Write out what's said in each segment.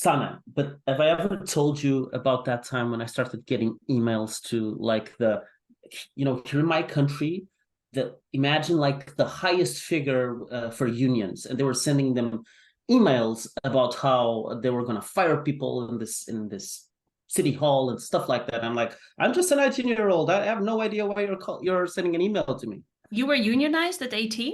Sana, but have I ever told you about that time when I started getting emails to like here in my country, imagine like the highest figure for unions, and they were sending them emails about how they were going to fire people in this city hall and stuff like that. I'm like, I'm just a 19-year-old. I have no idea why you're sending an email to me. You were unionized at 18?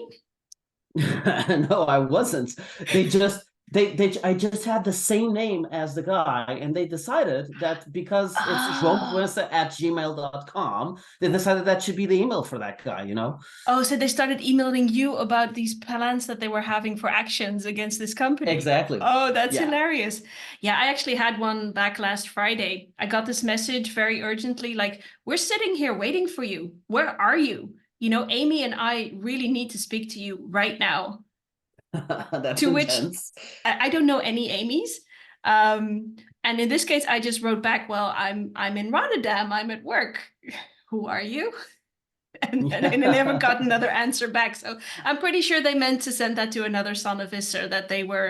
No, I wasn't. They just they I just had the same name as the guy, and they decided that because it's Oh. joampuesa@gmail.com, they decided that should be the email for that guy, you know? Oh, so they started emailing you about these plans that they were having for actions against this company. Exactly. Oh, that's Yeah. hilarious. Yeah, I actually had one back last Friday. I got this message very urgently, like, we're sitting here waiting for you. Where are you? Amy and I really need to speak to you right now. That's To which intense. I don't know any Amy's. And in this case, I just wrote back, well, I'm in Rotterdam. I'm at work. Who are you? And I never got Yeah. another answer back. So I'm pretty sure they meant to send that to another son of Isser that they were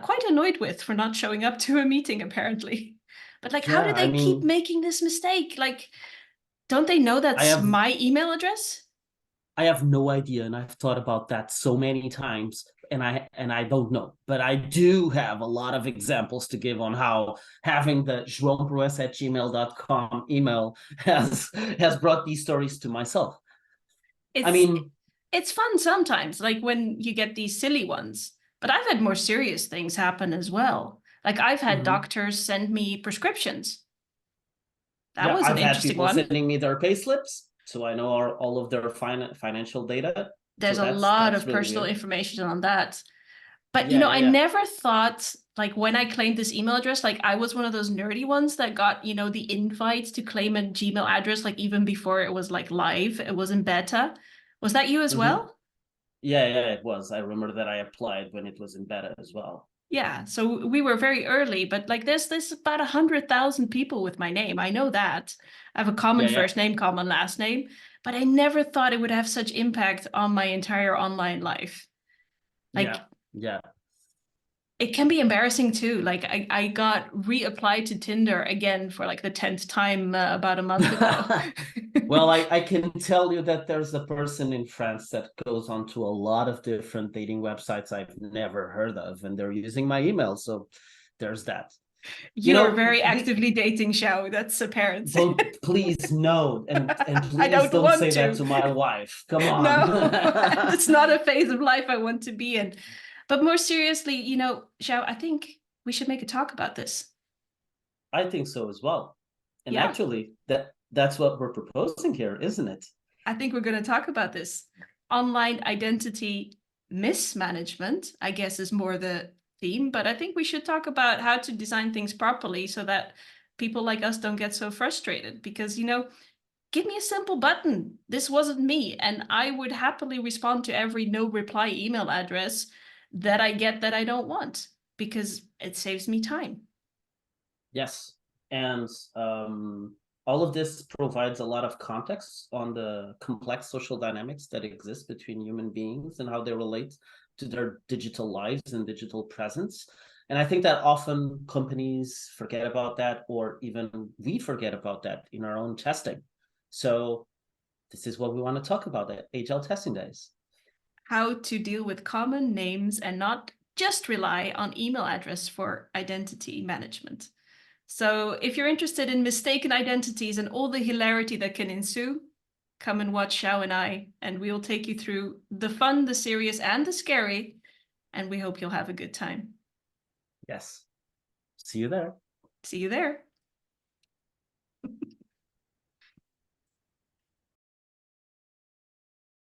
quite annoyed with for not showing up to a meeting, apparently. But like, how Yeah, do I they keep mean, making this mistake? Like, don't they know I that's have my email address? I have no idea, and I've thought about that so many times, and I don't know. But I do have a lot of examples to give on how having the joamproes@gmail.com email has brought these stories to myself. I It's mean, it's fun sometimes, like when you get these silly ones. But I've had more serious things happen as well. Like I've had mhm. doctors send me prescriptions. That Yeah, was an I've had interesting people one. sending me their pay slips, so I know all of their financial data. There's So a that's lot that's of really personal weird. information on that. But Yeah, yeah, I yeah. never thought like when I claimed this email address, like I was one of those nerdy ones that got, the invites to claim a Gmail address like even before it was like live, it was in beta. Was that you as Hmm. well? Yeah, yeah, it was. I remember that I applied when it was in beta as well. Yeah, so we were very early, but like there's about 100,000 people with my name. I know that. I have a common Yeah, yeah, first name, common last name, but I never thought it would have such impact on my entire online life. yeah, Like yeah. it can be embarrassing too. Like I got reapplied to Tinder again for like the 10th time about a month ago. Well, I can tell you that there's a person in France that goes onto a lot of different dating websites I've never heard of, and they're using my email. So there's that. You You're know, very we actively dating, Xiao. That's apparent. don't please no, and I please don't don't want say that to. to my wife. Come on. No, it's not a phase of life I want to be in. But more seriously, Xiao, I think we should make a talk about this. I think so as well. And Yeah, actually, that's what we're proposing here, isn't it? I think we're going to talk about this. Online identity mismanagement, I guess, is more the theme, but I think we should talk about how to design things properly so that people like us don't get so frustrated. Because, give me a simple button. This wasn't me. And I would happily respond to every no reply email address that I get that I don't want because it saves me time. Yes. And all of this provides a lot of context on the complex social dynamics that exist between human beings and how they relate to their digital lives and digital presence. And I think that often companies forget about that, or even we forget about that in our own testing. So this is what we want to talk about at Agile Testing Days. How to deal with common names and not just rely on email address for identity management. So if you're interested in mistaken identities and all the hilarity that can ensue, come and watch Xiao and I, and we'll take you through the fun, the serious, and the scary, and we hope you'll have a good time. Yes. See you there. See you there.